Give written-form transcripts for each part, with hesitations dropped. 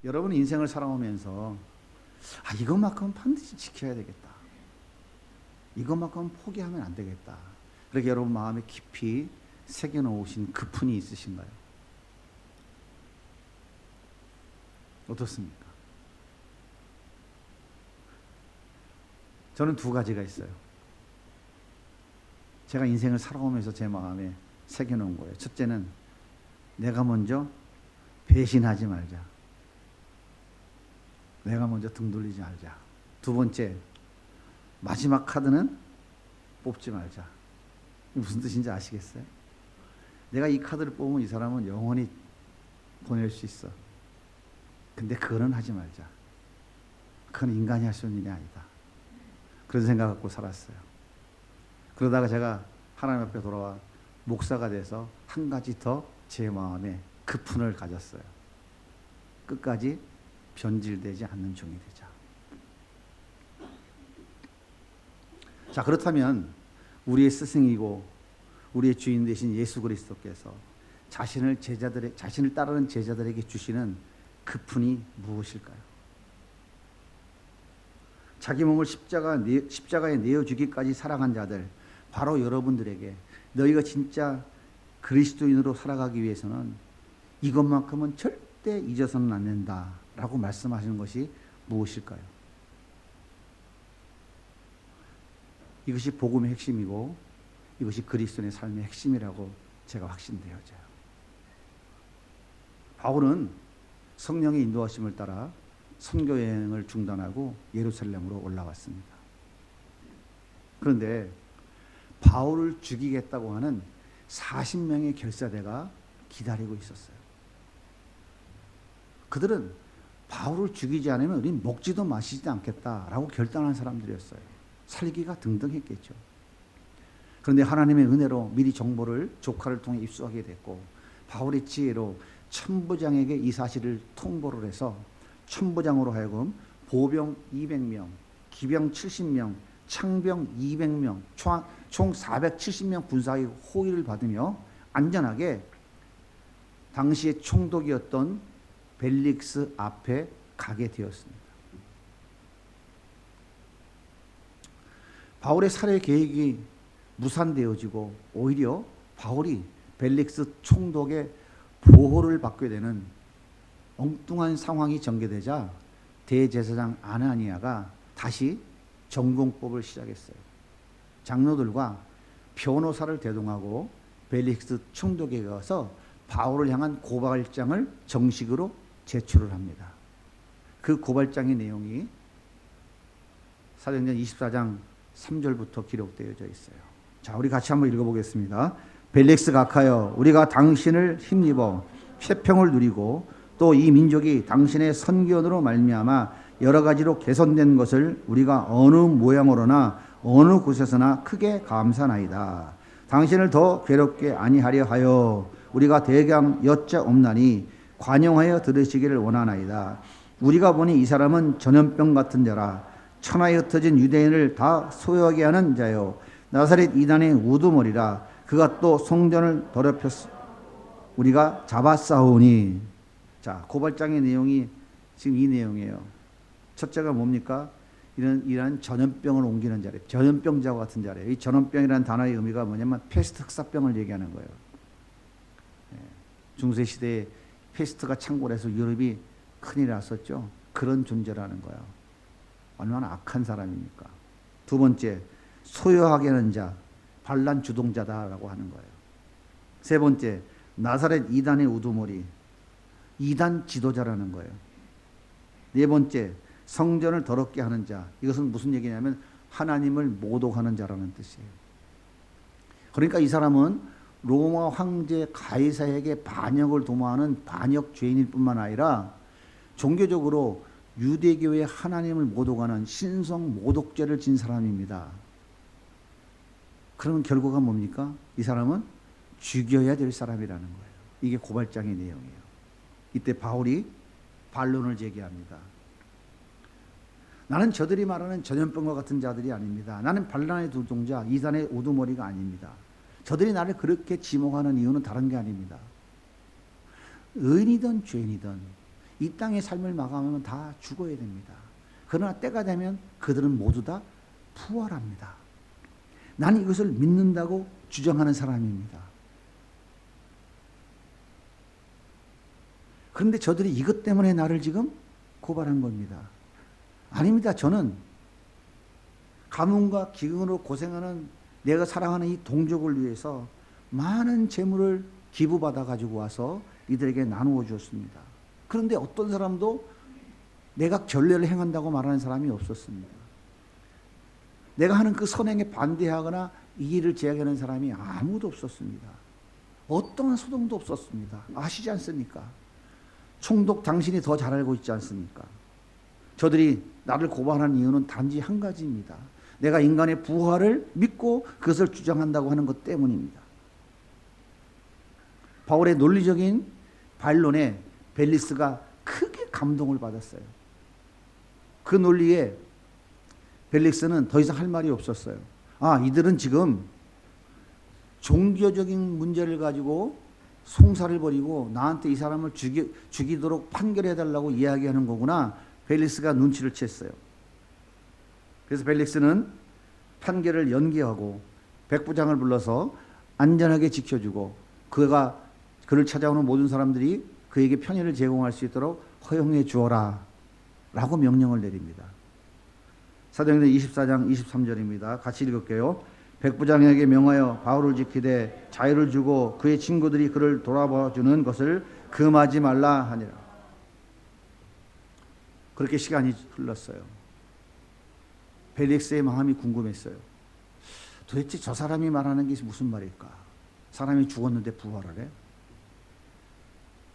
여러분 인생을 살아오면서 이것만큼은 반드시 지켜야 되겠다. 이것만큼은 포기하면 안 되겠다. 그렇게 여러분 마음에 깊이 새겨놓으신 그 푼이 있으신가요? 어떻습니까? 저는 두 가지가 있어요. 제가 인생을 살아오면서 제 마음에 새겨놓은 거예요. 첫째는 내가 먼저 배신하지 말자. 내가 먼저 등 돌리지 말자. 두 번째, 마지막 카드는 뽑지 말자. 무슨 뜻인지 아시겠어요? 내가 이 카드를 뽑으면 이 사람은 영원히 보낼 수 있어. 근데 그거는 하지 말자. 그건 인간이 할 수 있는 일이 아니다. 그런 생각 갖고 살았어요. 그러다가 제가 하나님 앞에 돌아와 목사가 돼서 한 가지 더 제 마음에 그 푼을 가졌어요. 끝까지 변질되지 않는 종이 되자. 자, 그렇다면 우리의 스승이고 우리의 주인 되신 예수 그리스도께서 자신을 따르는 제자들에게 주시는 그 푼이 무엇일까요? 자기 몸을 십자가에 내어주기까지 사랑한 자들, 바로 여러분들에게 너희가 진짜 그리스도인으로 살아가기 위해서는 이것만큼은 절대 잊어서는 안 된다라고 말씀하시는 것이 무엇일까요? 이것이 복음의 핵심이고 이것이 그리스도인의 삶의 핵심이라고 제가 확신되어져요. 바울은 성령의 인도하심을 따라 선교 여행을 중단하고 예루살렘으로 올라왔습니다. 그런데 바울을 죽이겠다고 하는 40명의 결사대가 기다리고 있었어요. 그들은 바울을 죽이지 않으면 우린 먹지도 마시지도 않겠다라고 결단한 사람들이었어요. 살기가 등등했겠죠. 그런데 하나님의 은혜로 미리 정보를 조카를 통해 입수하게 됐고 바울의 지혜로 천부장에게 이 사실을 통보를 해서 천부장으로 하여금 보병 200명, 기병 70명, 창병 200명, 총 470명 군사의 호위를 받으며 안전하게 당시의 총독이었던 벨릭스 앞에 가게 되었습니다. 바울의 살해 계획이 무산되어지고 오히려 바울이 벨릭스 총독의 보호를 받게 되는 엉뚱한 상황이 전개되자 대제사장 아나니아가 다시 전공법을 시작했어요. 장로들과 변호사를 대동하고 벨릭스 총독에게 가서 바울을 향한 고발장을 정식으로 제출을 합니다. 그 고발장의 내용이 사도행전 24장 3절부터 기록되어져 있어요. 자, 우리 같이 한번 읽어보겠습니다. 벨릭스 각하여, 우리가 당신을 힘입어 폐평을 누리고 또 이 민족이 당신의 선견으로 말미암아 여러 가지로 개선된 것을 우리가 어느 모양으로나 어느 곳에서나 크게 감사나이다. 당신을 더 괴롭게 아니하려 하여 우리가 대강 여짜옵나니 관용하여 들으시기를 원하나이다. 우리가 보니 이 사람은 전염병 같은 자라. 천하에 흩어진 유대인을 다 소유하게 하는 자요 나사렛 이단의 우두머리라. 그가 또 성전을 더럽혔 우리가 잡아싸우니. 자, 고발장의 내용이 지금 이 내용이에요. 첫째가 뭡니까? 이런 전염병을 옮기는 자래. 전염병자와 같은 자래. 이 전염병이라는 단어의 의미가 뭐냐면 패스트 흑사병을 얘기하는 거예요. 중세 시대에 패스트가 창궐해서 유럽이 큰일 났었죠. 그런 존재라는 거예요. 얼마나 악한 사람입니까? 두 번째, 소유하게 하는 자, 반란 주동자다라고 하는 거예요. 세 번째, 나사렛 이단의 우두머리, 이단 지도자라는 거예요. 네 번째, 성전을 더럽게 하는 자. 이것은 무슨 얘기냐면 하나님을 모독하는 자라는 뜻이에요. 그러니까 이 사람은 로마 황제 가이사에게 반역을 도모하는 반역 죄인일 뿐만 아니라 종교적으로 유대교의 하나님을 모독하는 신성 모독죄를 진 사람입니다. 그러면 결과가 뭡니까? 이 사람은 죽여야 될 사람이라는 거예요. 이게 고발장의 내용이에요. 이때 바울이 반론을 제기합니다. 나는 저들이 말하는 전염병과 같은 자들이 아닙니다. 나는 반란의 두동자, 이단의 우두머리가 아닙니다. 저들이 나를 그렇게 지목하는 이유는 다른 게 아닙니다. 의인이든 죄인이든 이 땅의 삶을 마감하면 다 죽어야 됩니다. 그러나 때가 되면 그들은 모두 다 부활합니다. 나는 이것을 믿는다고 주장하는 사람입니다. 그런데 저들이 이것 때문에 나를 지금 고발한 겁니다. 아닙니다. 저는 가뭄과 기근으로 고생하는 내가 사랑하는 이 동족을 위해서 많은 재물을 기부받아 가지고 와서 이들에게 나누어 주었습니다. 그런데 어떤 사람도 내가 결례를 행한다고 말하는 사람이 없었습니다. 내가 하는 그 선행에 반대하거나 이 일을 제약하는 사람이 아무도 없었습니다. 어떠한 소동도 없었습니다. 아시지 않습니까? 총독 당신이 더 잘 알고 있지 않습니까? 저들이 나를 고발하는 이유는 단지 한 가지입니다. 내가 인간의 부활을 믿고 그것을 주장한다고 하는 것 때문입니다. 바울의 논리적인 반론에 벨리스가 크게 감동을 받았어요. 그 논리에 벨릭스는 더 이상 할 말이 없었어요. 이들은 지금 종교적인 문제를 가지고 송사를 벌이고 나한테 이 사람을 죽이도록 판결해달라고 이야기하는 거구나. 벨릭스가 눈치를 챘어요. 그래서 벨릭스는 판결을 연기하고 백부장을 불러서 안전하게 지켜주고 그를 찾아오는 모든 사람들이 그에게 편의를 제공할 수 있도록 허용해 주어라 라고 명령을 내립니다. 사도행전 24장 23절입니다. 같이 읽을게요. 백부장에게 명하여 바울을 지키되 자유를 주고 그의 친구들이 그를 돌아봐주는 것을 금하지 말라 하니라. 그렇게 시간이 흘렀어요. 벨릭스의 마음이 궁금했어요. 도대체 저 사람이 말하는 게 무슨 말일까? 사람이 죽었는데 부활을 해?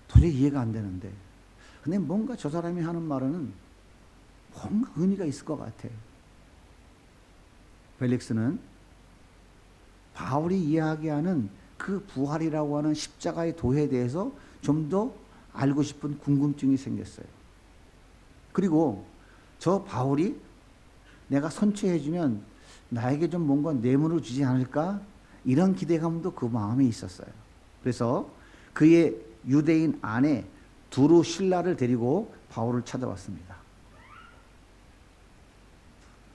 도저히 이해가 안 되는데. 근데 뭔가 저 사람이 하는 말은 뭔가 의미가 있을 것 같아. 벨릭스는 바울이 이야기하는 그 부활이라고 하는 십자가의 도에 대해서 좀 더 알고 싶은 궁금증이 생겼어요. 그리고 저 바울이 내가 선처해주면 나에게 좀 뭔가 뇌물을 주지 않을까? 이런 기대감도 그 마음에 있었어요. 그래서 그의 유대인 아내 두루실라를 데리고 바울을 찾아왔습니다.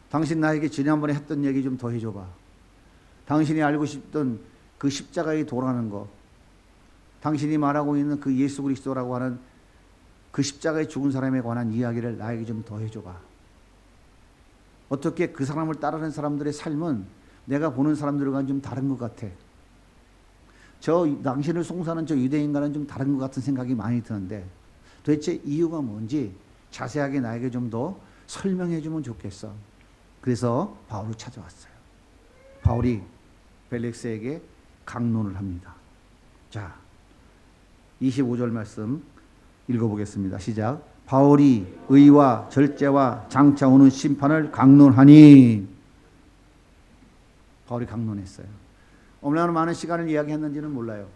당신 나에게 지난번에 했던 얘기 좀 더 해줘봐. 당신이 알고 싶던 그 십자가의 도라는 거, 당신이 말하고 있는 그 예수 그리스도라고 하는 그 십자가에 죽은 사람에 관한 이야기를 나에게 좀 더 해줘봐. 어떻게 그 사람을 따르는 사람들의 삶은 내가 보는 사람들과는 좀 다른 것 같아. 당신을 송사하는 저 유대인과는 좀 다른 것 같은 생각이 많이 드는데 도대체 이유가 뭔지 자세하게 나에게 좀 더 설명해 주면 좋겠어. 그래서 바울을 찾아왔어요. 바울이 벨릭스에게 강론을 합니다. 자, 25절 말씀 읽어보겠습니다. 시작. 바울이 의와 절제와 장차 오는 심판을 강론하니. 바울이 강론했어요. 얼마나 많은 시간을 이야기했는지는 몰라요.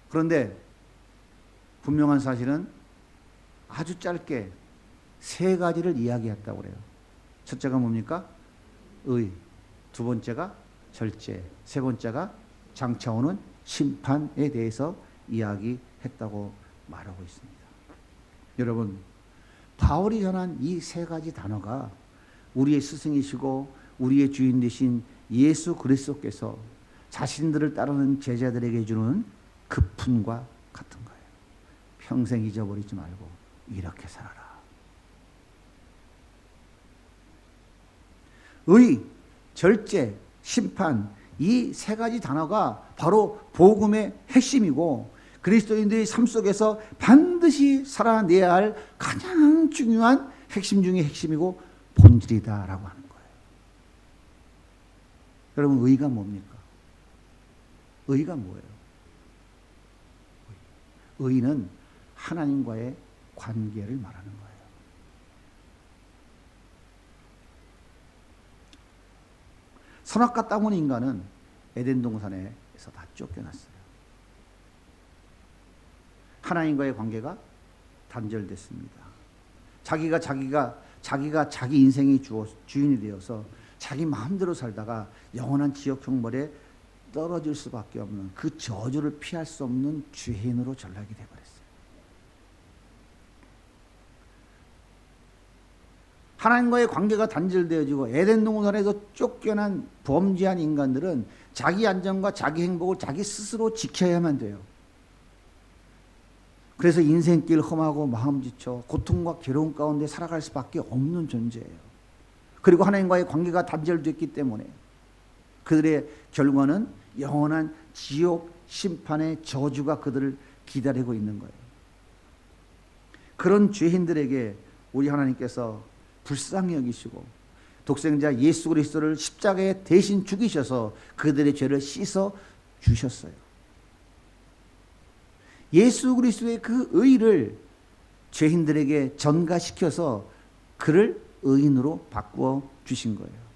그런데 분명한 사실은 아주 짧게 세 가지를 이야기했다고 그래요. 첫째가 뭡니까? 의. 두 번째가 절제. 세 번째가 장차 오는 심판에 대해서 이야기했다고 말하고 있습니다. 여러분, 바울이 전한 이 세 가지 단어가 우리의 스승이시고 우리의 주인 되신 예수 그리스도께서 자신들을 따르는 제자들에게 주는 급훈과 같은 거예요. 평생 잊어버리지 말고 이렇게 살아라. 의, 절제, 심판, 이 세 가지 단어가 바로 복음의 핵심이고 그리스도인들의 삶 속에서 반드시 살아내야 할 가장 중요한 핵심 중의 핵심이고 본질이다라고 하는 거예요. 여러분, 의가 뭡니까? 의가 뭐예요? 의는 하나님과의 관계를 말하는 거예요. 선악과 땅 온 인간은 에덴 동산에서 다 쫓겨났어요. 하나님과의 관계가 단절됐습니다. 자기가 자기 인생의 주인이 되어서 자기 마음대로 살다가 영원한 지옥 형벌에 떨어질 수밖에 없는 그 저주를 피할 수 없는 죄인으로 전락이 되어버렸어요. 하나님과의 관계가 단절되어지고 에덴 동산에서 쫓겨난 범죄한 인간들은 자기 안전과 자기 행복을 자기 스스로 지켜야만 돼요. 그래서 인생길 험하고 마음 지쳐 고통과 괴로움 가운데 살아갈 수밖에 없는 존재예요. 그리고 하나님과의 관계가 단절됐기 때문에 그들의 결과는 영원한 지옥 심판의 저주가 그들을 기다리고 있는 거예요. 그런 죄인들에게 우리 하나님께서 불쌍히 여기시고 독생자 예수 그리스도를 십자가에 대신 죽이셔서 그들의 죄를 씻어 주셨어요. 예수 그리스도의 그 의를 죄인들에게 전가시켜서 그를 의인으로 바꾸어 주신 거예요.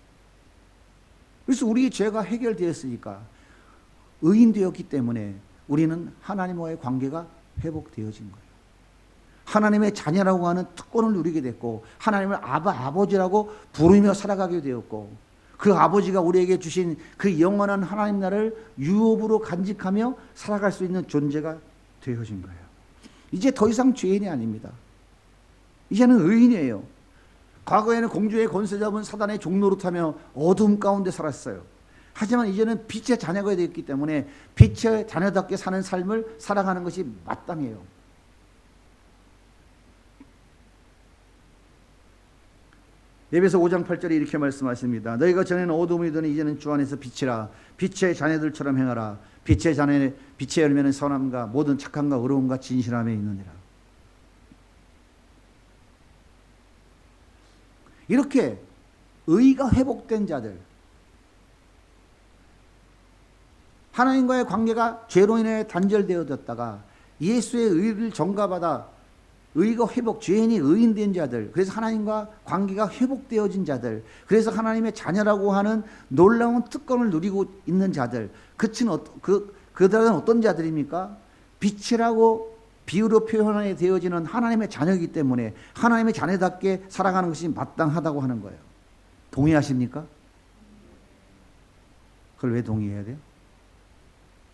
그래서 우리의 죄가 해결되었으니까 의인되었기 때문에 우리는 하나님과의 관계가 회복되어진 거예요. 하나님의 자녀라고 하는 특권을 누리게 됐고 하나님을 아버지라고 부르며 살아가게 되었고 그 아버지가 우리에게 주신 그 영원한 하나님 나라를 유업으로 간직하며 살아갈 수 있는 존재가 되어진 거예요. 이제 더 이상 죄인이 아닙니다. 이제는 의인이에요. 과거에는 공주의 권세 잡은 사단의 종노릇하며 어둠 가운데 살았어요. 하지만 이제는 빛의 자녀가 되었기 때문에 빛의 자녀답게 사는 삶을 살아가는 것이 마땅해요. 에베소 5장 8절에 이렇게 말씀하십니다. 너희가 전에는 어둠이더니 이제는 주 안에서 빛이라. 빛의 자녀들처럼 행하라. 빛의 열매는 선함과 모든 착함과 의로움과 진실함에 있느니라. 이렇게 의가 회복된 자들, 하나님과의 관계가 죄로 인해 단절되어졌다가 예수의 의를 전가받아 의가 회복, 죄인이 의인된 자들, 그래서 하나님과 관계가 회복되어진 자들, 그래서 하나님의 자녀라고 하는 놀라운 특권을 누리고 있는 자들, 그들은 어떤 자들입니까? 빛이라고 비유로 표현하게 되어지는 하나님의 자녀이기 때문에 하나님의 자녀답게 살아가는 것이 마땅하다고 하는 거예요. 동의하십니까? 그걸 왜 동의해야 돼요?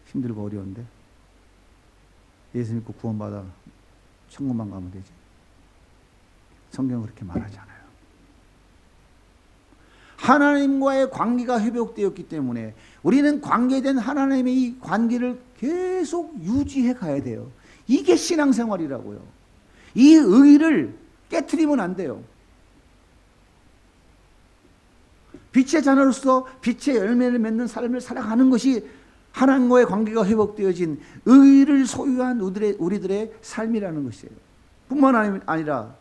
힘들고 어려운데. 예수 믿고 구원받아 천국만 가면 되지. 성경은 그렇게 말하지 않아요. 하나님과의 관계가 회복되었기 때문에 우리는 관계된 하나님의 이 관계를 계속 유지해 가야 돼요. 이게 신앙생활이라고요. 이 의를 깨트리면 안 돼요. 빛의 자녀로서 빛의 열매를 맺는 삶을 살아가는 것이 하나님과의 관계가 회복되어진 의를 소유한 우리들의 삶이라는 것이에요. 뿐만 아니라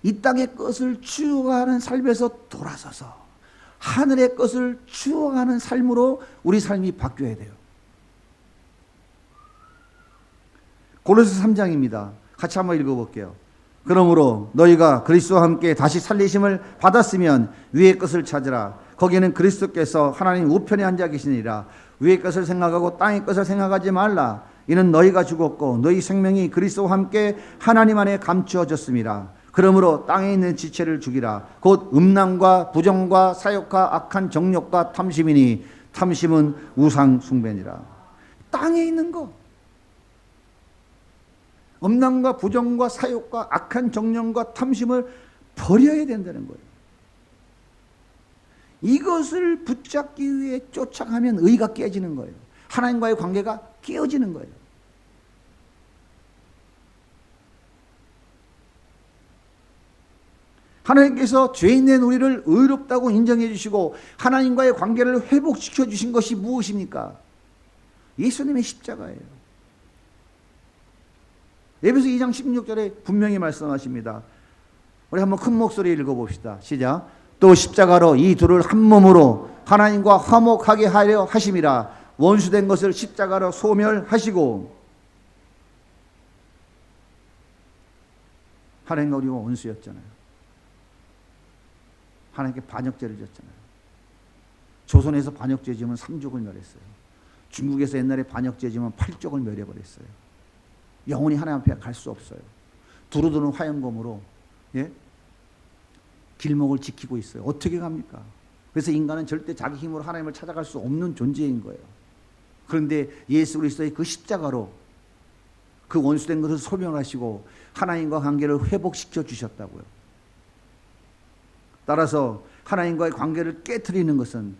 이 땅의 것을 추구하는 삶에서 돌아서서 하늘의 것을 추구하는 삶으로 우리 삶이 바뀌어야 돼요. 고린도서 3장입니다. 같이 한번 읽어볼게요. 그러므로 너희가 그리스도와 함께 다시 살리심을 받았으면 위의 것을 찾으라. 거기는 그리스도께서 하나님 우편에 앉아 계시니라. 위의 것을 생각하고 땅의 것을 생각하지 말라. 이는 너희가 죽었고 너희 생명이 그리스도와 함께 하나님 안에 감추어졌음이라. 그러므로 땅에 있는 지체를 죽이라. 곧 음란과 부정과 사욕과 악한 정욕과 탐심이니 탐심은 우상 숭배니라. 땅에 있는 거, 음란과 부정과 사욕과 악한 정욕과 탐심을 버려야 된다는 거예요. 이것을 붙잡기 위해 쫓아가면 의가 깨지는 거예요. 하나님과의 관계가 깨어지는 거예요. 하나님께서 죄인된 우리를 의롭다고 인정해 주시고 하나님과의 관계를 회복시켜 주신 것이 무엇입니까? 예수님의 십자가예요. 에베소 2장 16절에 분명히 말씀하십니다. 우리 한번 큰 목소리 읽어봅시다. 시작. 또 십자가로 이 둘을 한 몸으로 하나님과 화목하게 하려 하심이라. 원수된 것을 십자가로 소멸하시고. 하나님과 우리가 원수였잖아요. 하나님께 반역죄를 졌잖아요. 조선에서 반역죄 지으면 3족을 멸했어요. 중국에서 옛날에 반역죄 지으면 8족을 멸해버렸어요. 영원히 하나님 앞에 갈 수 없어요. 두루두루 화염검으로 길목을 지키고 있어요. 어떻게 갑니까? 그래서 인간은 절대 자기 힘으로 하나님을 찾아갈 수 없는 존재인 거예요. 그런데 예수 그리스도의 그 십자가로 그 원수된 것을 소멸하시고 하나님과 관계를 회복시켜 주셨다고요. 따라서 하나님과의 관계를 깨트리는 것은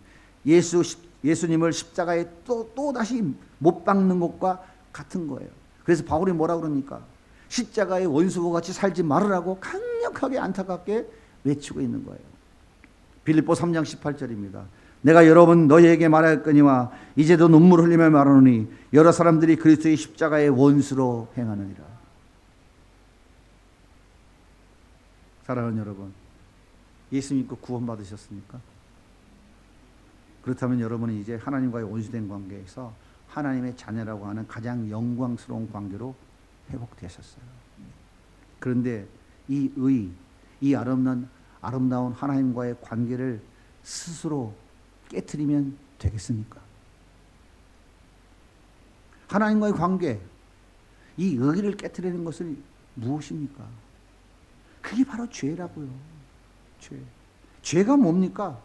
예수님을 십자가에 또다시 못 박는 것과 같은 거예요. 그래서 바울이 뭐라 그럽니까? 십자가의 원수와 같이 살지 말으라고 강력하게 안타깝게 외치고 있는 거예요. 빌립보 3장 18절입니다. 내가 여러 번 너희에게 말하였거니와 이제도 눈물 흘리며 말하노니 여러 사람들이 그리스도의 십자가의 원수로 행하느니라. 사랑하는 여러분, 예수 믿고 구원받으셨습니까? 그렇다면 여러분은 이제 하나님과의 원수된 관계에서 하나님의 자녀라고 하는 가장 영광스러운 관계로 회복되셨어요. 그런데 이 아름다운 하나님과의 관계를 스스로 깨트리면 되겠습니까? 하나님과의 관계, 이 의를 깨트리는 것은 무엇입니까? 그게 바로 죄라고요. 죄가 뭡니까?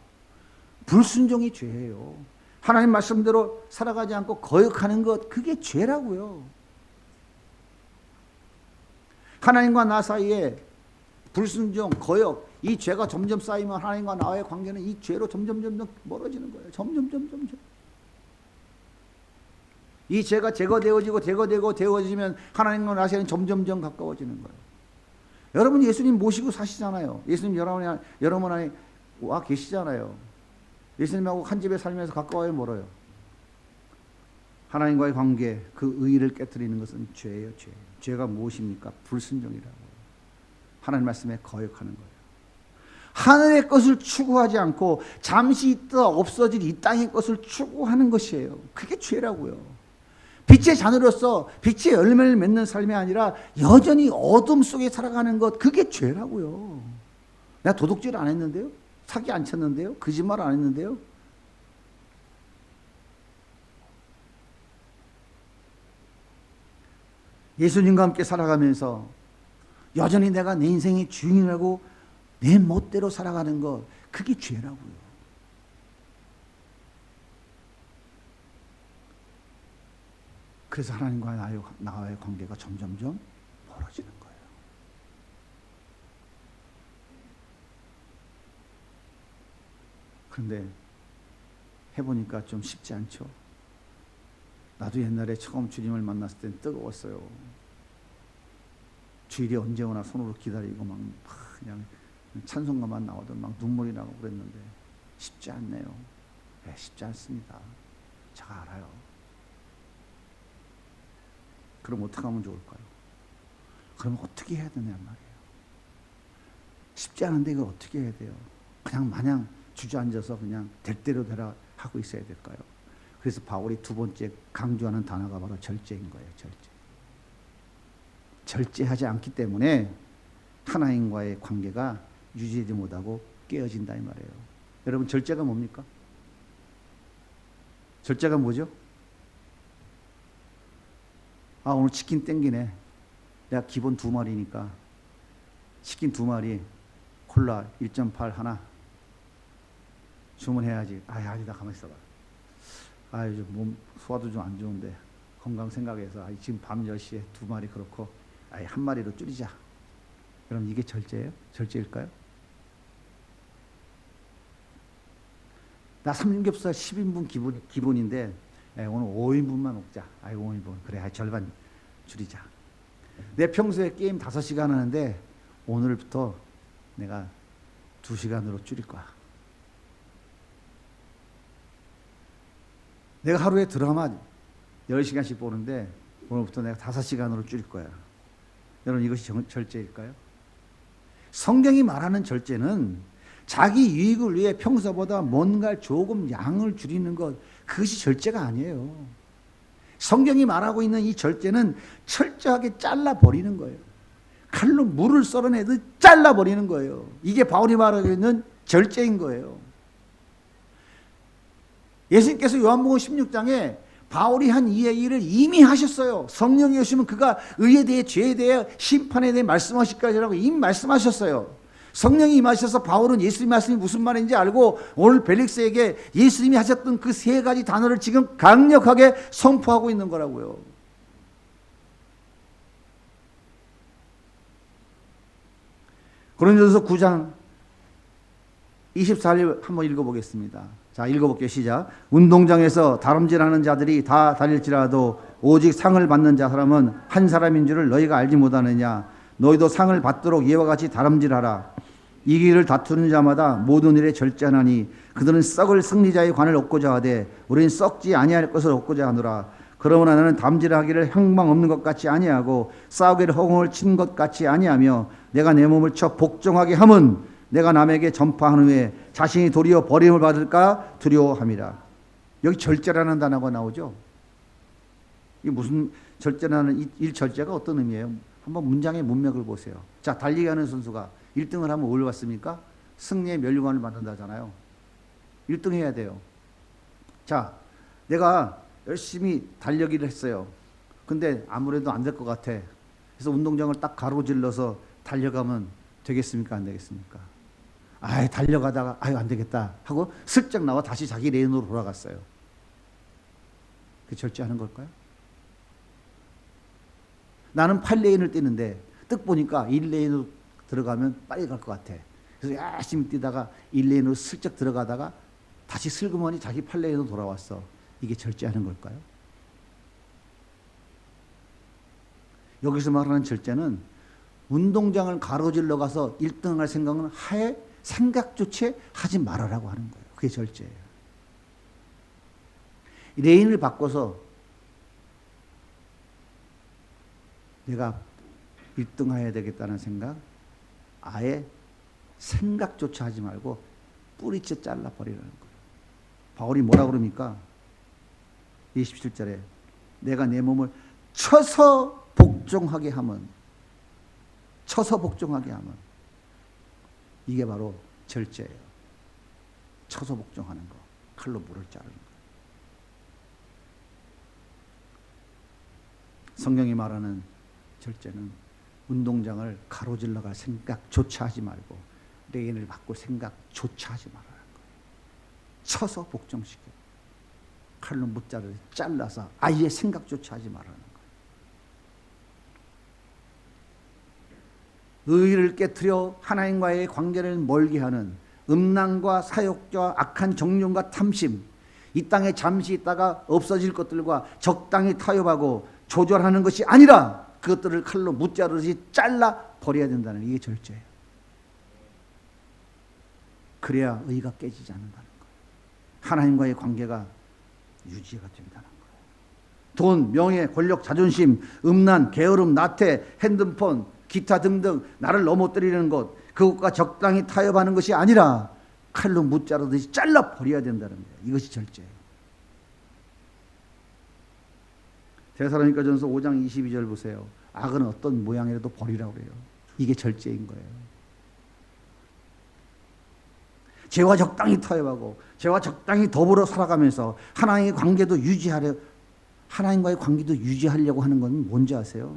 불순종이 죄예요. 하나님 말씀대로 살아가지 않고 거역하는 것, 그게 죄라고요. 하나님과 나 사이에 불순종, 거역, 이 죄가 점점 쌓이면 하나님과 나와의 관계는 이 죄로 점점 멀어지는 거예요. 점점. 이 죄가 제거되어지면 하나님과 나 사이는 점점 가까워지는 거예요. 여러분 예수님 모시고 사시잖아요. 예수님 여러분 안에 와 계시잖아요. 예수님하고 한 집에 살면서 가까워요, 멀어요? 하나님과의 관계, 그 의의를 깨트리는 것은 죄예요, 죄. 죄가 무엇입니까? 불순종이라고요. 하나님 말씀에 거역하는 거예요. 하늘의 것을 추구하지 않고 잠시 있다 없어질 이 땅의 것을 추구하는 것이에요. 그게 죄라고요. 빛의 자녀로서 빛의 열매를 맺는 삶이 아니라 여전히 어둠 속에 살아가는 것, 그게 죄라고요. 내가 도둑질 안 했는데요? 사기 안 쳤는데요? 거짓말 안 했는데요? 예수님과 함께 살아가면서 여전히 내가 내 인생의 주인이라고 내 멋대로 살아가는 것, 그게 죄라고요. 그래서 하나님과 나와의 관계가 점점점 멀어지는 거예요. 그런데 해보니까 좀 쉽지 않죠. 나도 옛날에 처음 주님을 만났을 땐 뜨거웠어요. 주일이 언제 오나 손으로 기다리고 막 그냥 찬송가만 나와도 막 눈물이 나고 그랬는데 쉽지 않네요. 네, 쉽지 않습니다. 제가 알아요. 그럼 어떻게 하면 좋을까요? 그럼 어떻게 해야 되냐 말이에요. 쉽지 않은데 이걸 어떻게 해야 돼요? 그냥 마냥 주저앉아서 그냥 될 대로 되라 하고 있어야 될까요? 그래서 바울이 두 번째 강조하는 단어가 바로 절제인 거예요. 절제하지 않기 때문에 하나님과의 관계가 유지되지 못하고 깨어진다 이 말이에요. 여러분 절제가 뭡니까? 절제가 뭐죠? 아 오늘 치킨 땡기네. 내가 기본 2마리니까 치킨 2마리 콜라 1.8 하나 주문해야지. 아니다 가만히 있어봐. 요즘 몸 소화도 좀 안 좋은데 건강 생각해서 지금 밤 10시에 2마리 그렇고 1마리로 줄이자. 그럼 이게 절제예요? 절제일까요? 나 삼겹살 10인분 기본인데 오늘 5인분만 먹자. 5인분. 그래 절반 줄이자. 내 평소에 게임 5시간 하는데 오늘부터 내가 2시간으로 줄일 거야. 내가 하루에 드라마 10시간씩 보는데 오늘부터 내가 5시간으로 줄일 거야. 여러분 이것이 절제일까요? 성경이 말하는 절제는 자기 유익을 위해 평소보다 뭔가 조금 양을 줄이는 것, 그것이 절제가 아니에요. 성경이 말하고 있는 이 절제는 철저하게 잘라버리는 거예요. 칼로 물을 썰어내듯 잘라버리는 거예요. 이게 바울이 말하고 있는 절제인 거예요. 예수님께서 요한복음 16장에 바울이 한 이 얘기를 이미 하셨어요. 성령이 오시면 그가 의에 대해 죄에 대해 심판에 대해 말씀하실 것이라고 이미 말씀하셨어요. 성령이 임하셔서 바울은 예수님 말씀이 무슨 말인지 알고 오늘 벨릭스에게 예수님이 하셨던 그 3가지 단어를 지금 강력하게 선포하고 있는 거라고요. 고린도전서 9장 24일 한번 읽어보겠습니다. 자, 읽어볼게요. 시작. 운동장에서 다름질하는 자들이 다 다릴지라도 오직 상을 받는 자 사람은 한 사람인 줄을 너희가 알지 못하느냐. 너희도 상을 받도록 이와 같이 다름질하라. 이기를 다투는 자마다 모든 일에 절제하나니 그들은 썩을 승리자의 관을 얻고자 하되 우리는 썩지 아니할 것을 얻고자 하노라. 그러므나 나는 담질하기를 형방 없는 것 같이 아니하고 싸우기를 허공을 친 것 같이 아니하며 내가 내 몸을 쳐 복종하게 함은 내가 남에게 전파한 후에 자신이 도리어 버림을 받을까 두려워함이라. 여기 절제라는 단어가 나오죠. 이게 무슨 절제라는 이 절제가 어떤 의미예요? 한번 문장의 문맥을 보세요. 자, 달리기 하는 선수가 1등을 하면 뭘 받습니까? 승리의 면류관을 받는다잖아요. 1등 해야 돼요. 자, 내가 열심히 달리기를 했어요. 근데 아무래도 안 될 것 같아. 그래서 운동장을 딱 가로질러서 달려가면 되겠습니까? 안 되겠습니까? 달려가다가 안 되겠다 하고 슬쩍 나와 다시 자기 레인으로 돌아갔어요. 그 절제하는 걸까요? 나는 8레인을 뛰는데 뜻 보니까 1레인으로 들어가면 빨리 갈 것 같아. 그래서 열심히 뛰다가 1레인으로 슬쩍 들어가다가 다시 슬그머니 자기 8레인으로 돌아왔어. 이게 절제하는 걸까요? 여기서 말하는 절제는 운동장을 가로질러 가서 1등 할 생각은 하에 생각조차 하지 말아라고 하는 거예요. 그게 절제예요. 레인을 바꿔서 내가 1등 해야 되겠다는 생각, 아예 생각조차 하지 말고 뿌리째 잘라버리라는 거예요. 바울이 뭐라 그럽니까? 27절에 내가 내 몸을 쳐서 복종하게 하면, 쳐서 복종하게 하면, 이게 바로 절제예요. 쳐서 복종하는 거, 칼로 물을 자르는 거. 성경이 말하는 절제는 운동장을 가로질러 갈 생각조차 하지 말고 레인을 바꿀 생각조차 하지 말라는 거예요. 쳐서 복종시켜 칼로 무자를 잘라서 아예 생각조차 하지 말라는 거예요. 의의를 깨트려 하나님과의 관계를 멀게 하는 음란과 사욕과 악한 정욕과 탐심, 이 땅에 잠시 있다가 없어질 것들과 적당히 타협하고 조절하는 것이 아니라 그것들을 칼로 무자르듯이 잘라 버려야 된다는, 이게 절제예요. 그래야 의가 깨지지 않는다는 거예요. 하나님과의 관계가 유지가 된다는 거예요. 돈, 명예, 권력, 자존심, 음란, 게으름, 나태, 핸드폰, 기타 등등 나를 넘어뜨리는 것, 그것과 적당히 타협하는 것이 아니라 칼로 무자르듯이 잘라 버려야 된다는 거예요. 이것이 절제예요. 데살로니가전서 5장 22절 보세요. 악은 어떤 모양이라도 버리라고 그래요. 이게 절제인 거예요. 죄와 적당히 타협하고 죄와 적당히 더불어 살아가면서 하나님과의 관계도 유지하려고 하는 건 뭔지 아세요?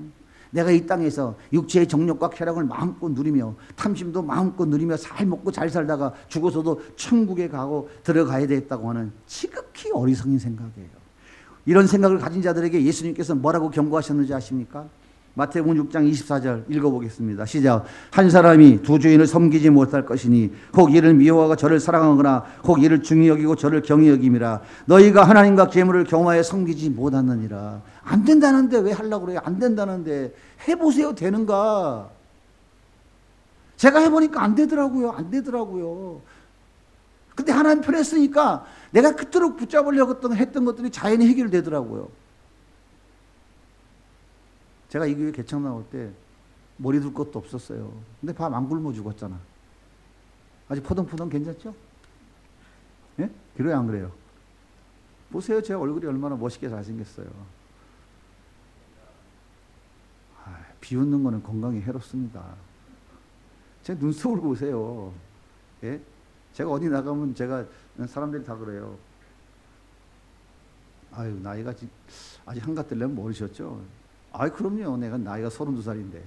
내가 이 땅에서 육체의 정욕과 쾌락을 마음껏 누리며 탐심도 마음껏 누리며 잘 먹고 잘 살다가 죽어서도 천국에 가고 들어가야 되겠다고 하는 지극히 어리석은 생각이에요. 이런 생각을 가진 자들에게 예수님께서 뭐라고 경고하셨는지 아십니까? 마태복음 6장 24절 읽어보겠습니다. 시작. 한 사람이 두 주인을 섬기지 못할 것이니 혹 이를 미워하고 저를 사랑하거나 혹 이를 중히 여기고 저를 경히 여김이라. 너희가 하나님과 재물을 겸하여 섬기지 못하느니라. 안 된다는데 왜 하려고 그래요? 안 된다는데 해보세요. 되는가? 제가 해보니까 안 되더라고요. 안 되더라고요. 근데 하나님 편에 쓰니까 내가 그토록 붙잡으려고 했던 것들이 자연히 해결되더라고요. 제가 이 교회 개척 나올 때 머리 둘 것도 없었어요. 근데 밥 안 굶어 죽었잖아. 아직 포동포동 괜찮죠? 예? 그래요, 안 그래요? 보세요, 제 얼굴이 얼마나 멋있게 잘생겼어요. 비웃는 거는 건강에 해롭습니다. 제 눈썹을 보세요. 예? 제가 어디 나가면 사람들이 다 그래요. 아유, 나이가 아직 한갑 되려면 모르셨죠? 아이, 그럼요. 내가 나이가 32살인데.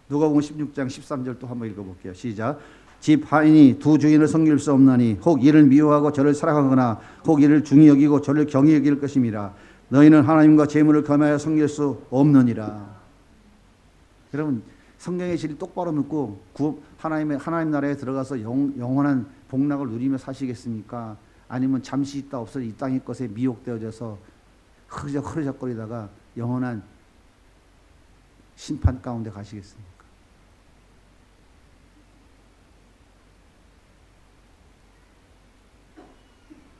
누가복음 16장 13절 또 한번 읽어볼게요. 시작. 집 하인이 두 주인을 섬길 수 없나니 혹 이를 미워하고 저를 사랑하거나 혹 이를 중히 여기고 저를 경히 여길 것임이라. 너희는 하나님과 재물을 겸하여 섬길 수 없느니라. 여러분 성경의 진리 똑바로 묻고 하나님 나라에 들어가서 영원한 복락을 누리며 사시겠습니까? 아니면 잠시 있다 없어 이 땅의 것에 미혹되어져서 흐르적거리다가 영원한 심판 가운데 가시겠습니까?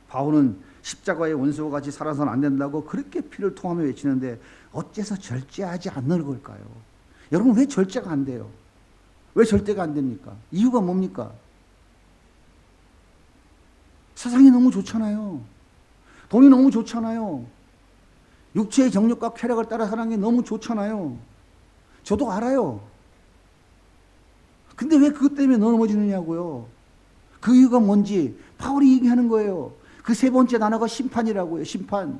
바울은 십자가의 원수와 같이 살아서는 안 된다고 그렇게 피를 통하며 외치는데 어째서 절제하지 않는 걸까요? 여러분 왜 절제가 안 돼요? 왜 절제가 안 됩니까? 이유가 뭡니까? 세상이 너무 좋잖아요. 돈이 너무 좋잖아요. 육체의 정욕과 쾌락을 따라 사는 게 너무 좋잖아요. 저도 알아요. 근데 왜 그것 때문에 넘어지느냐고요. 그 이유가 뭔지 바울이 얘기하는 거예요. 그 세 번째 단어가 심판이라고요. 심판.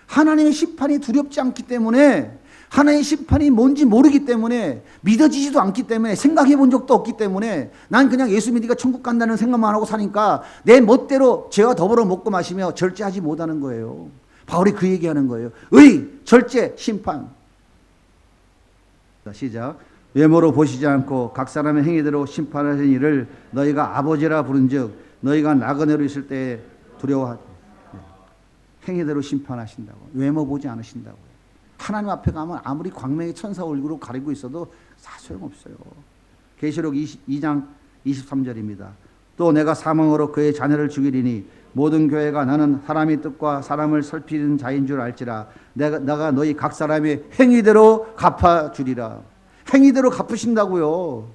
하나님의 심판이 두렵지 않기 때문에, 하나님의 심판이 뭔지 모르기 때문에, 믿어지지도 않기 때문에, 생각해 본 적도 없기 때문에 난 그냥 예수 믿으니까 천국 간다는 생각만 하고 사니까 내 멋대로 죄와 더불어 먹고 마시며 절제하지 못하는 거예요. 바울이 그 얘기하는 거예요. 절제, 심판. 시작. 외모로 보시지 않고 각 사람의 행위대로 심판하신 이를 너희가 아버지라 부른즉 너희가 나그네로 있을 때에 두려워하지. 행위대로 심판하신다고. 외모 보지 않으신다고. 하나님 앞에 가면 아무리 광명의 천사 얼굴로 가리고 있어도 다 소용없어요. 계시록 22장 23절입니다. 또 내가 사망으로 그의 자녀를 죽이리니 모든 교회가 나는 사람의 뜻과 사람을 살피는 자인 줄 알지라. 내가 너희 각 사람의 행위대로 갚아주리라. 행위대로 갚으신다고요.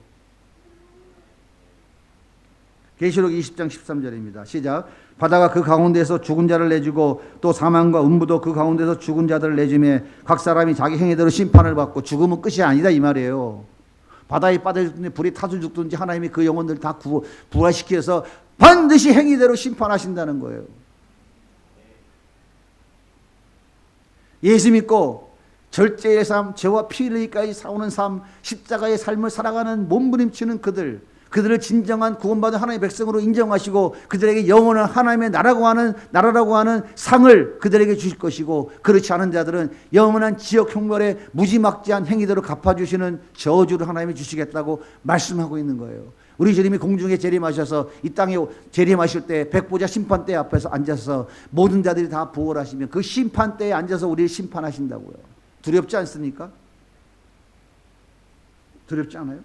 계시록 20장 13절입니다. 시작. 바다가 그 가운데서 죽은 자를 내주고 또 사망과 음부도 그 가운데서 죽은 자들을 내주매 각 사람이 자기 행위대로 심판을 받고 죽음은 끝이 아니다 이 말이에요. 바다에 빠져죽든지 불이 타서 죽든지 하나님이 그 영혼들 다 부활시켜서 반드시 행위대로 심판하신다는 거예요. 예수 믿고 절제의 삶, 죄와 피 흘리기까지 싸우는 삶, 십자가의 삶을 살아가는 몸부림치는 그들을 진정한 구원받은 하나님의 백성으로 인정하시고 그들에게 영원한 하나님의 나라라고 하는 상을 그들에게 주실 것이고, 그렇지 않은 자들은 영원한 지옥 형벌에 무지막지한 행위대로 갚아주시는 저주를 하나님이 주시겠다고 말씀하고 있는 거예요. 우리 주님이 공중에 재림하셔서 이 땅에 재림하실 때 백보자 심판대 앞에서 앉아서 모든 자들이 다 부활하시면 그 심판대에 앉아서 우리를 심판하신다고요. 두렵지 않습니까? 두렵지 않아요?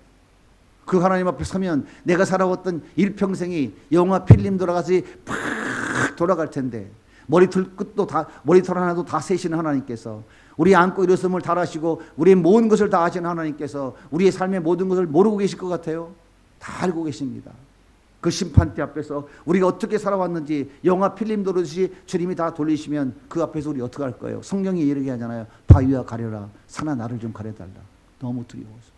그 하나님 앞에 서면 내가 살아왔던 일평생이 영화 필름 돌아가서 팍 돌아갈 텐데, 머리털 하나도 다 세시는 하나님께서, 우리 안고 일어섬을 다 아시고 우리의 모든 것을 다 아시는 하나님께서 우리의 삶의 모든 것을 모르고 계실 것 같아요? 다 알고 계십니다. 그 심판대 앞에서 우리가 어떻게 살아왔는지 영화 필름 돌듯이 주님이 다 돌리시면 그 앞에서 우리 어떻게 할 거예요? 성경이 이렇게 하잖아요. 바위와 가려라. 산아 나를 좀 가려달라. 너무 두려워서.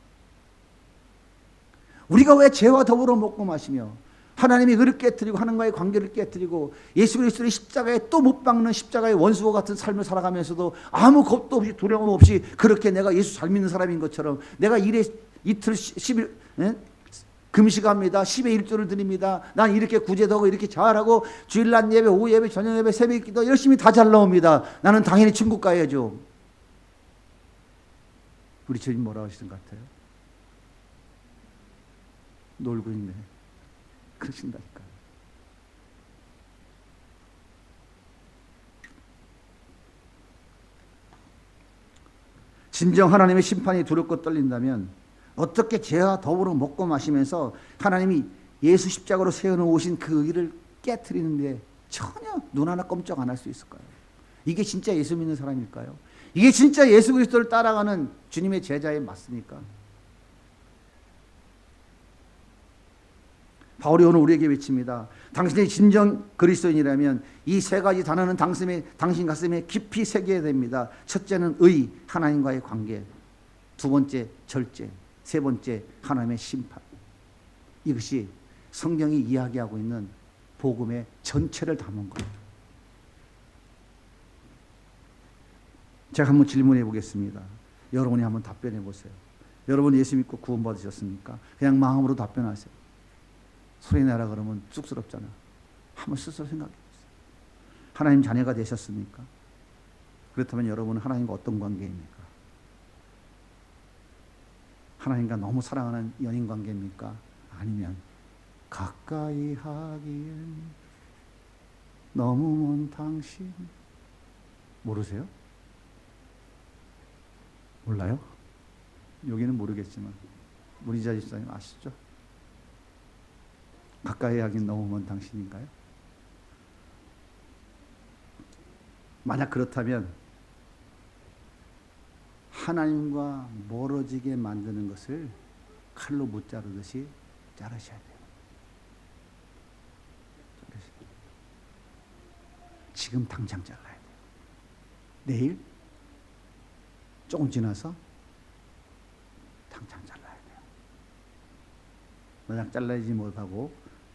우리가 왜 죄와 더불어 먹고 마시며 하나님이 그를 깨뜨리고 하나님과의 관계를 깨뜨리고 예수 그리스도의 십자가에 또 못 박는 십자가의 원수와 같은 삶을 살아가면서도 아무 겁도 없이 두려움 없이 그렇게 내가 예수 잘 믿는 사람인 것처럼, 내가 이틀 10일 금식합니다. 10의 1조를 드립니다. 난 이렇게 구제도 하고 이렇게 잘하고 주일날 예배, 오후 예배, 저녁 예배, 새벽 기도 열심히 다 잘 나옵니다. 나는 당연히 천국 가야죠. 우리 주님 뭐라고 하시는 것 같아요? 놀고 있네. 그러신다니까. 진정 하나님의 심판이 두렵고 떨린다면 어떻게 죄와 더불어 먹고 마시면서 하나님이 예수 십자가로 세워놓으신 그 의를 깨트리는데 전혀 눈 하나 꼼짝 안 할 수 있을까요? 이게 진짜 예수 믿는 사람일까요? 이게 진짜 예수 그리스도를 따라가는 주님의 제자에 맞습니까? 바울이 오늘 우리에게 외칩니다. 당신이 진정 그리스도인이라면 이 세 가지 단어는 당신 가슴에 깊이 새겨야 됩니다. 첫째는 의, 하나님과의 관계. 두 번째, 절제. 세 번째, 하나님의 심판. 이것이 성경이 이야기하고 있는 복음의 전체를 담은 거예요. 제가 한번 질문해 보겠습니다. 여러분이 한번 답변해 보세요. 여러분 예수 믿고 구원 받으셨습니까? 그냥 마음으로 답변하세요. 소리 내라 그러면 쑥스럽잖아. 한번 스스로 생각해 보세요. 하나님 자녀가 되셨습니까? 그렇다면 여러분은 하나님과 어떤 관계입니까? 하나님과 너무 사랑하는 연인 관계입니까? 아니면 가까이 하기엔 너무 먼 당신. 모르세요? 몰라요? 여기는 모르겠지만 문희자 집사님 아시죠? 가까이 하긴 너무 먼 당신인가요? 만약 그렇다면 하나님과 멀어지게 만드는 것을 칼로 못 자르듯이 자르셔야 돼요. 지금 당장 잘라야 돼요. 내일 조금 지나서 당장 잘라야 돼요. 만약 잘라지 못하고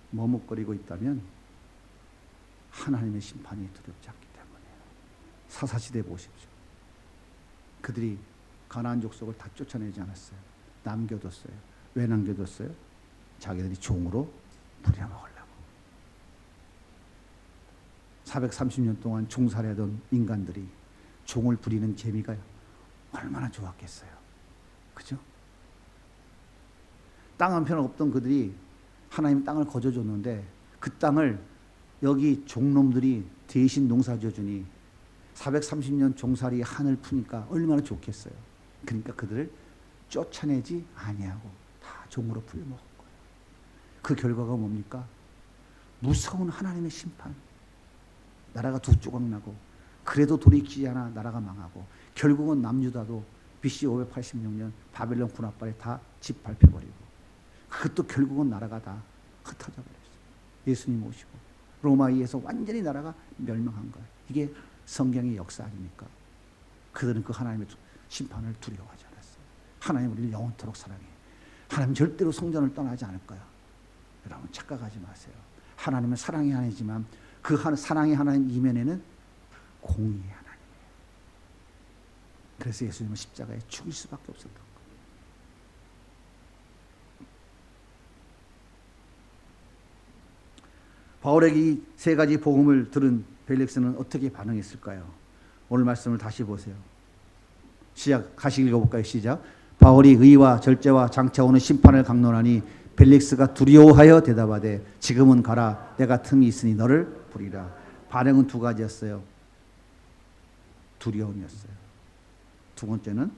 머뭇거리고 있다면 하나님의 심판이 두렵지 않기 때문이에요. 사사시대 보십시오. 그들이 가나안 족속을 다 쫓아내지 않았어요. 남겨뒀어요. 왜 남겨뒀어요? 자기들이 종으로 부려먹으려고. 430년 동안 종살이하던 인간들이 종을 부리는 재미가 얼마나 좋았겠어요. 그죠? 땅 한 편 없던 그들이 하나님 땅을 거저줬는데 그 땅을 여기 종놈들이 대신 농사져주니 430년 종살이 한을 푸니까 얼마나 좋겠어요. 그러니까 그들을 쫓아내지 아니하고 다 종으로 부려먹은 거예요. 그 결과가 뭡니까? 무서운 하나님의 심판. 나라가 두 조각 나고 그래도 돌이키지 않아 나라가 망하고 결국은 남유다도 BC 586년 바벨론 군합발에 다 짓밟혀버리고 그것도 결국은 나라가 다 흩어져 버렸어요. 예수님 오시고 로마에서 완전히 나라가 멸망한 거예요. 이게 성경의 역사 아닙니까? 그들은 그 하나님의 심판을 두려워하지 않았어요. 하나님 우리를 영원토록 사랑해. 하나님 절대로 성전을 떠나지 않을 거야. 여러분 착각하지 마세요. 하나님은 사랑의 하나님이지만 그 사랑의 하나님 이면에는 공의의 하나님이에요. 그래서 예수님은 십자가에 죽을 수밖에 없었던 거예요. 바울에게 이 세 가지 복음을 들은 벨릭스는 어떻게 반응했을까요? 오늘 말씀을 다시 보세요. 시작, 같이 읽어볼까요? 시작. 바울이 의와 절제와 장차 오는 심판을 강론하니 벨릭스가 두려워하여 대답하되 지금은 가라. 내가 틈이 있으니 너를 부리라. 반응은 두 가지였어요. 두려움이었어요. 두 번째는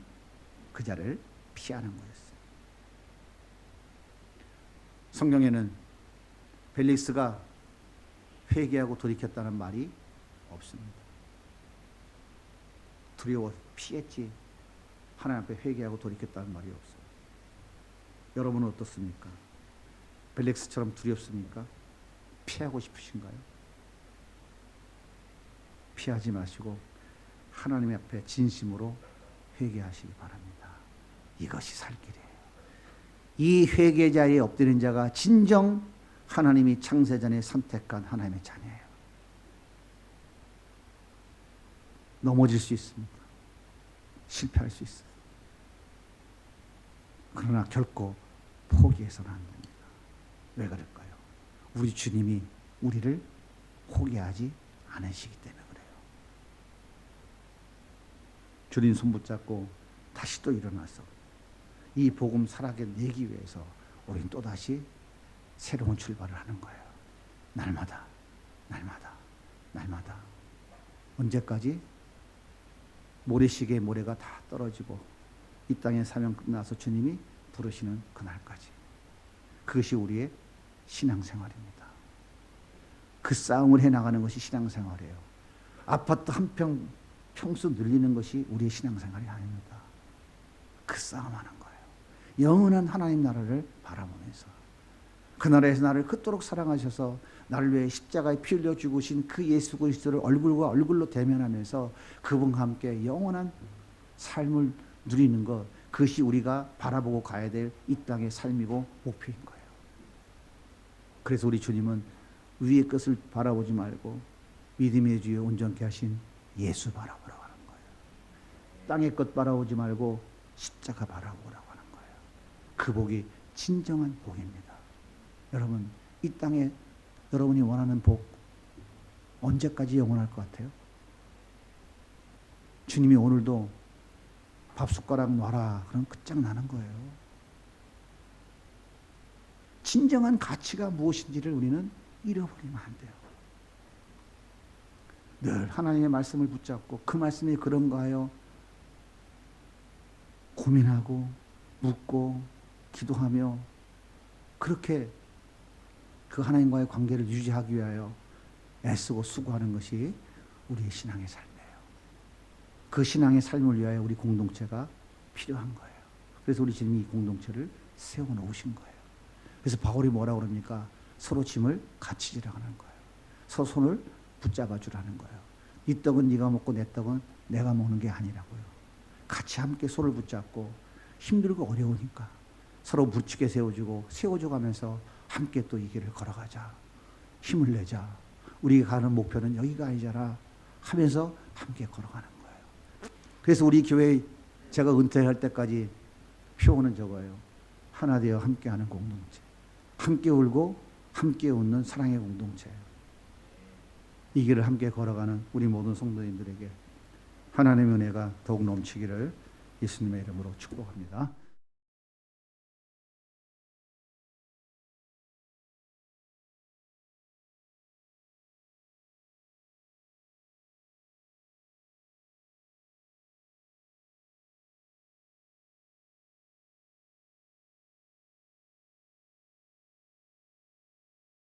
그 자를 피하는 거였어요. 성경에는 벨릭스가 회개하고 돌이켰다는 말이 없습니다. 두려워 피했지 하나님 앞에 회개하고 돌이켰다는 말이 없어요. 여러분은 어떻습니까? 벨릭스처럼 두렵습니까? 피하고 싶으신가요? 피하지 마시고 하나님 앞에 진심으로 회개하시기 바랍니다. 이것이 살 길이에요. 이 회개 자리에 엎드린 자가 진정 하나님이 창세전에 선택한 하나님의 자녀예요. 넘어질 수 있습니다. 실패할 수 있어요. 그러나 결코 포기해서는 안 됩니다. 왜 그럴까요? 우리 주님이 우리를 포기하지 않으시기 때문에 그래요. 주님 손 붙잡고 다시 또 일어나서 이 복음 살아게 내기 위해서 우리는 또다시 새로운 출발을 하는 거예요. 날마다 날마다 날마다. 언제까지? 모래시계의 모래가 다 떨어지고 이 땅의 사명 끝나서 주님이 부르시는 그날까지. 그것이 우리의 신앙생활입니다. 그 싸움을 해나가는 것이 신앙생활이에요. 아파트 한 평수 늘리는 것이 우리의 신앙생활이 아닙니다. 그 싸움하는 거예요. 영원한 하나님 나라를 바라보면서 그 나라에서 나를 그토록 사랑하셔서 나를 위해 십자가에 피 흘려 죽으신 그 예수 그리스도를 얼굴과 얼굴로 대면하면서 그분과 함께 영원한 삶을 누리는 것, 그것이 우리가 바라보고 가야 될 이 땅의 삶이고 목표인 거예요. 그래서 우리 주님은 위의 것을 바라보지 말고 믿음의 주에 온전케 하신 예수 바라보라고 하는 거예요. 땅의 것 바라보지 말고 십자가 바라보라고 하는 거예요. 그 복이 진정한 복입니다. 여러분, 이 땅에 여러분이 원하는 복 언제까지 영원할 것 같아요? 주님이 오늘도 밥 숟가락 놔라 그럼 끝장나는 거예요. 진정한 가치가 무엇인지를 우리는 잃어버리면 안 돼요. 늘 하나님의 말씀을 붙잡고 그 말씀이 그런가 하여 고민하고 묻고 기도하며 그렇게 그 하나님과의 관계를 유지하기 위하여 애쓰고 수고하는 것이 우리의 신앙의 삶이에요. 그 신앙의 삶을 위하여 우리 공동체가 필요한 거예요. 그래서 우리 주님이 이 공동체를 세워놓으신 거예요. 그래서 바울이 뭐라고 그럽니까? 서로 짐을 같이 지라는 거예요. 서로 손을 붙잡아 주라는 거예요. 네 떡은 네가 먹고 내 떡은 내가 먹는 게 아니라고요. 같이 함께 손을 붙잡고 힘들고 어려우니까 서로 부추게 세워줘가면서 함께 또 이 길을 걸어가자. 힘을 내자. 우리가 가는 목표는 여기가 아니잖아 하면서 함께 걸어가는 거예요. 그래서 우리 교회 제가 은퇴할 때까지 표어는 저거예요. 하나 되어 함께하는 공동체. 함께 울고 함께 웃는 사랑의 공동체. 이 길을 함께 걸어가는 우리 모든 성도님들에게 하나님의 은혜가 더욱 넘치기를 예수님의 이름으로 축복합니다.